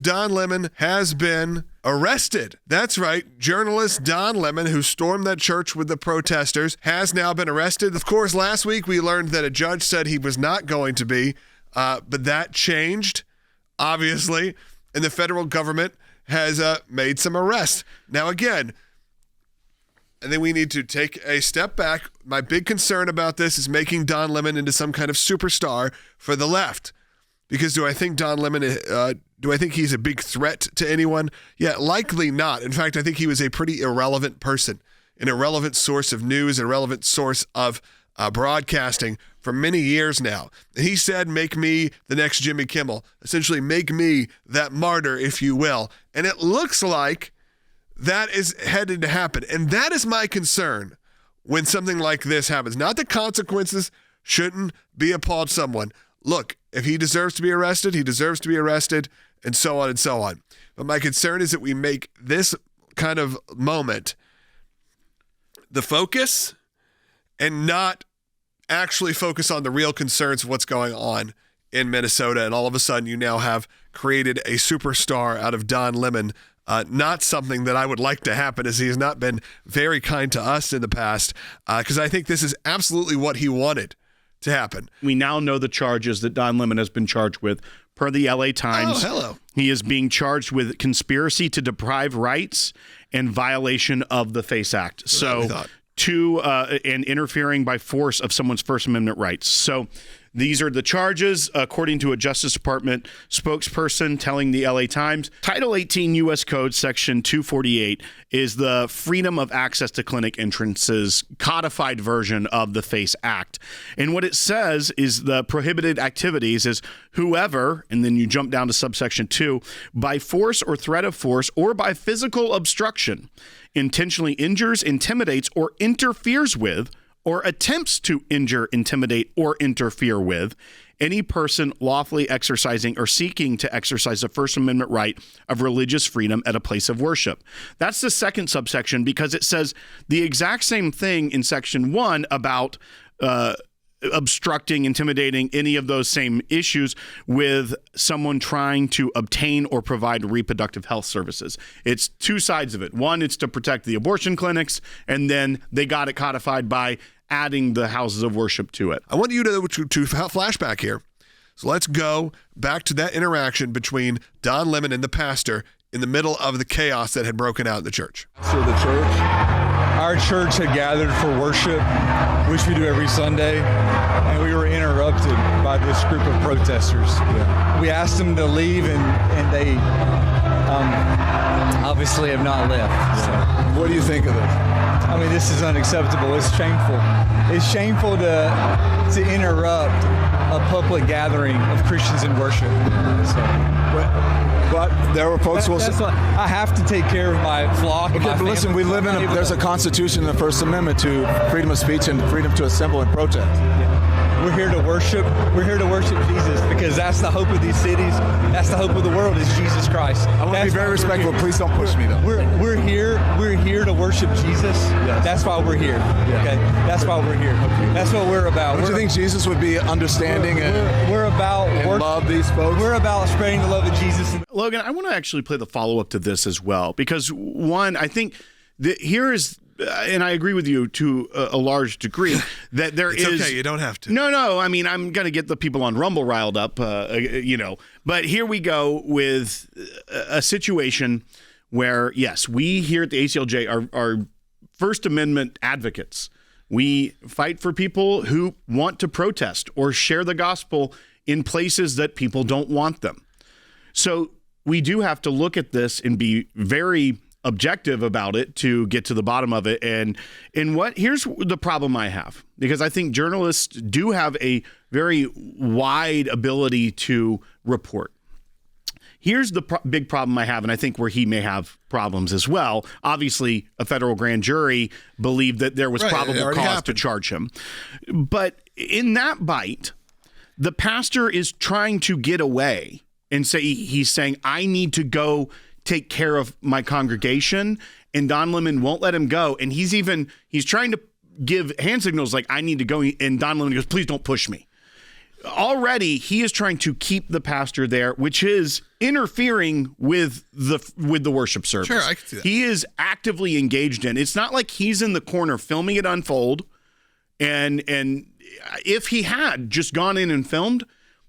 Don Lemon has been arrested. That's right. Journalist Don Lemon, who stormed that church with the protesters, has now been arrested. Of course, last week we learned that a judge said he was not going to be, but that changed, obviously, and the federal government has made some arrests. Now, again, I think we need to take a step back. My big concern about this is making Don Lemon into some kind of superstar for the left. Because do I think Don Lemon, do I think he's a big threat to anyone? Yeah, likely not. In fact, I think he was a pretty irrelevant person, an irrelevant source of news, an irrelevant source of broadcasting for many years now. And he said, make me the next Jimmy Kimmel. Essentially, make me that martyr, if you will. And it looks like that is headed to happen. And that is my concern when something like this happens. Not the consequences shouldn't be appalled someone. Look, if he deserves to be arrested, he deserves to be arrested, and so on and so on. But my concern is that we make this kind of moment the focus and not actually focus on the real concerns of what's going on in Minnesota. And all of a sudden, you now have created a superstar out of Don Lemon. Not something that I would like to happen, as he has not been very kind to us in the past, because I think this is absolutely what he wanted to happen. We now know the charges that Don Lemon has been charged with per the LA Times. Oh, hello. He is being charged with conspiracy to deprive rights and violation of the FACE Act. And interfering by force of someone's First Amendment rights. So these are the charges, according to a Justice Department spokesperson telling the LA Times. Title 18 U.S. Code Section 248 is the freedom of access to clinic entrances codified version of the FACE Act. And what it says is the prohibited activities is whoever, and then you jump down to subsection 2, by force or threat of force or by physical obstruction, intentionally injures, intimidates, or interferes with, or attempts to injure, intimidate, or interfere with any person lawfully exercising or seeking to exercise the First Amendment right of religious freedom at a place of worship. That's the second subsection, because it says the exact same thing in section 1 about obstructing, intimidating, any of those same issues with someone trying to obtain or provide reproductive health services. It's two sides of it. One, it's to protect the abortion clinics, and then they got it codified by adding the houses of worship to it. I want you to flashback here. So let's go back to that interaction between Don Lemon and the pastor in the middle of the chaos that had broken out in the church. So our church had gathered for worship, which we do every Sunday, and we were interrupted by this group of protesters. Yeah. We asked them to leave, and they obviously have not left. Yeah. So. What do you think of this? I mean, this is unacceptable. It's shameful. It's shameful to interrupt a public gathering of Christians in worship. But there were folks who will I have to take care of my flock. Okay, but listen, we live there's a constitution in the First Amendment to freedom of speech and freedom to assemble and protest. Yeah. We're here to worship. We're here to worship Jesus, because that's the hope of these cities. That's the hope of the world, is Jesus Christ. I want to be very respectful. Please don't push me, though. We're here to worship Jesus. Yes. That's why we're here. Yeah. Okay, that's why we're here. Okay. That's what we're about. Don't you think Jesus would be understanding we're about and love these folks? We're about spreading the love of Jesus. Logan, I want to actually play the follow-up to this as well, because one, I think here is. And I agree with you to a large degree that there it's is. Okay, you don't have to. No. I mean, I'm going to get the people on Rumble riled up, But here we go with a situation where, yes, we here at the ACLJ are First Amendment advocates. We fight for people who want to protest or share the gospel in places that people don't want them. So we do have to look at this and be very objective about it to get to the bottom of it. And here's the problem I have, because I think journalists do have a very wide ability to report. Here's the big problem I have, and I think where he may have problems as well. Obviously, a federal grand jury believed that there was probable cause to charge him. But in that bite, the pastor is trying to get away and he's saying, I need to go take care of my congregation, and Don Lemon won't let him go. And he's trying to give hand signals like, I need to go. And Don Lemon goes, please don't push me. already he is trying to keep the pastor there, which is interfering with the worship service. Sure, I can see that. He is actively engaged in. It's not like he's in the corner filming it unfold. And if he had just gone in and filmed,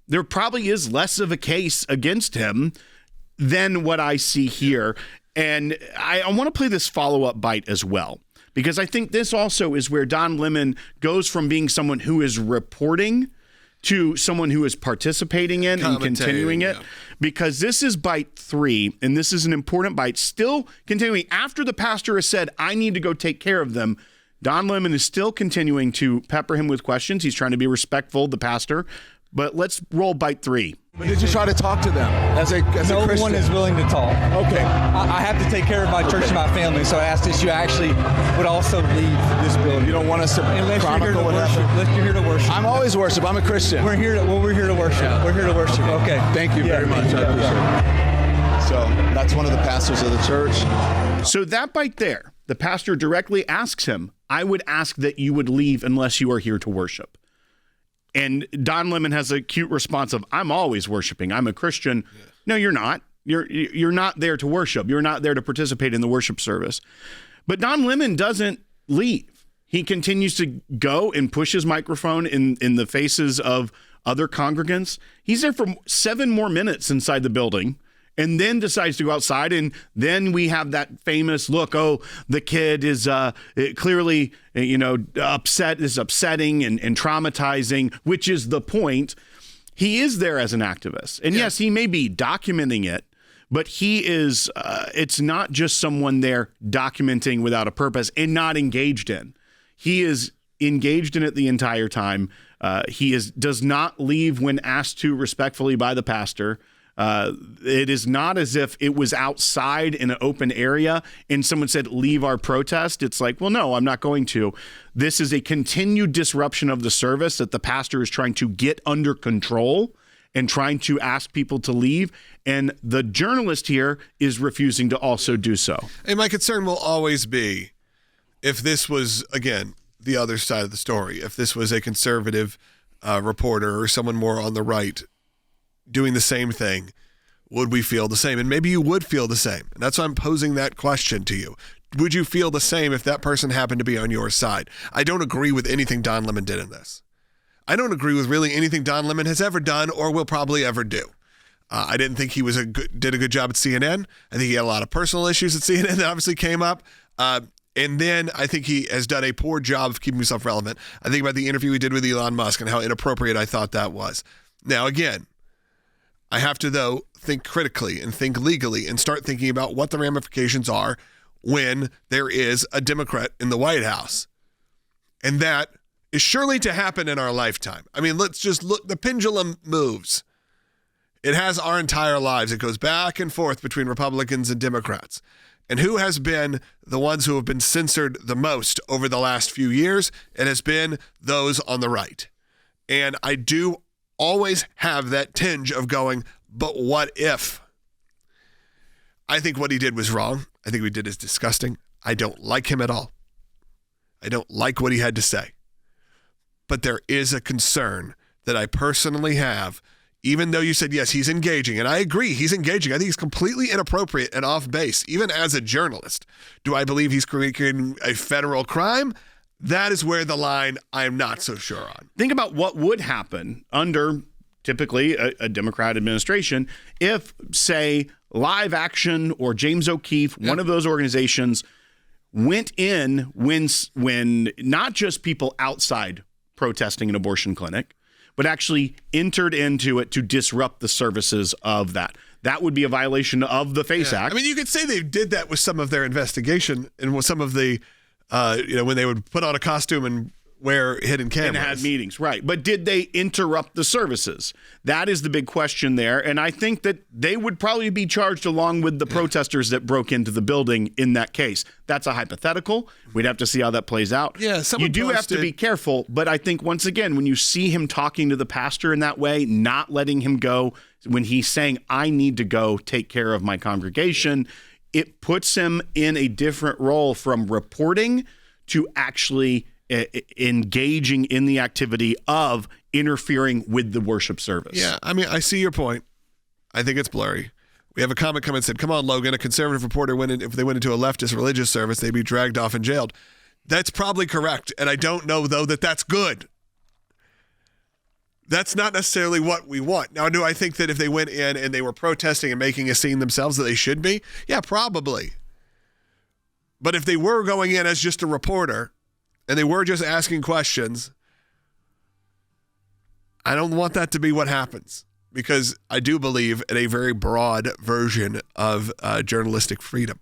there probably is less of a case against him than what I see here. And I want to play this follow-up bite as well, because I think this also is where Don Lemon goes from being someone who is reporting to someone who is participating in and continuing it, because this is bite 3, and this is an important bite, still continuing after the pastor has said, I need to go take care of them. Don Lemon is still continuing to pepper him with questions. He's trying to be respectful of the pastor, but let's roll bite 3. Did you try to talk to them as a Christian? No one is willing to talk. Okay. I have to take care of my church and my family, so I asked if you actually would also leave this building. You don't want us to Unless you're here chronicle to what worship. happened? Unless you're here to worship. I'm always worship. I'm a Christian. We're here to worship. Yeah. We're here to worship. Okay. Thank you very much. I appreciate it. So that's one of the pastors of the church. So that bite there, the pastor directly asks him, I would ask that you would leave unless you are here to worship. And Don Lemon has a cute response of, I'm always worshiping. I'm a Christian. Yeah. No, you're not. You're not there to worship. You're not there to participate in the worship service. But Don Lemon doesn't leave. He continues to go and push his microphone in the faces of other congregants. He's there for 7 more minutes inside the building, and then decides to go outside. And then we have that famous look, oh, the kid is clearly, upset, is upsetting and traumatizing, which is the point. He is there as an activist. And yes, he may be documenting it, but he is, it's not just someone there documenting without a purpose and not engaged in. He is engaged in it the entire time. He does not leave when asked to respectfully by the pastor. It is not as if it was outside in an open area and someone said, leave our protest. It's like, well, no, I'm not going to. This is a continued disruption of the service that the pastor is trying to get under control and trying to ask people to leave. And the journalist here is refusing to also do so. And my concern will always be if this was, again, the other side of the story, if this was a conservative reporter or someone more on the right doing the same thing, would we feel the same? And maybe you would feel the same. And that's why I'm posing that question to you. Would you feel the same if that person happened to be on your side? I don't agree with anything Don Lemon did in this. I don't agree with really anything Don Lemon has ever done or will probably ever do. I didn't think he did a good job at CNN. I think he had a lot of personal issues at CNN that obviously came up. And then I think he has done a poor job of keeping himself relevant. I think about the interview he did with Elon Musk and how inappropriate I thought that was. Now, again, I have to, though, think critically and think legally and start thinking about what the ramifications are when there is a Democrat in the White House. And that is surely to happen in our lifetime. I mean, let's just look. The pendulum moves. It has our entire lives. It goes back and forth between Republicans and Democrats. And who has been the ones who have been censored the most over the last few years? It has been those on the right. And I do always have that tinge of going, but what if? I think what he did was wrong. I think what he did is disgusting. I don't like him at all. I don't like what he had to say. But there is a concern that I personally have, even though you said, yes, he's engaging. And I agree, he's engaging. I think he's completely inappropriate and off base, even as a journalist. Do I believe he's creating a federal crime? That is where the line I'm not so sure on. Think about what would happen under typically a Democrat administration if, say, Live Action or James O'Keefe, one of those organizations, went in when not just people outside protesting an abortion clinic, but actually entered into it to disrupt the services of that. That would be a violation of the FACE Act. I mean, you could say they did that with some of their investigation and with some of the when they would put on a costume and wear hidden cameras. And had meetings, right. But did they interrupt the services? That is the big question there. And I think that they would probably be charged along with the protesters that broke into the building in that case. That's a hypothetical. We'd have to see how that plays out. Yeah, you do have to be careful. But I think, once again, when you see him talking to the pastor in that way, not letting him go, when he's saying, I need to go take care of my congregation, it puts him in a different role from reporting to actually engaging in the activity of interfering with the worship service. Yeah, I mean, I see your point. I think it's blurry. We have a comment come and said, come on, Logan, a conservative reporter if they went into a leftist religious service, they'd be dragged off and jailed. That's probably correct. And I don't know, though, that that's good. That's not necessarily what we want. Now, do I think that if they went in and they were protesting and making a scene themselves that they should be? Yeah, probably. But if they were going in as just a reporter and they were just asking questions, I don't want that to be what happens, because I do believe in a very broad version of journalistic freedom.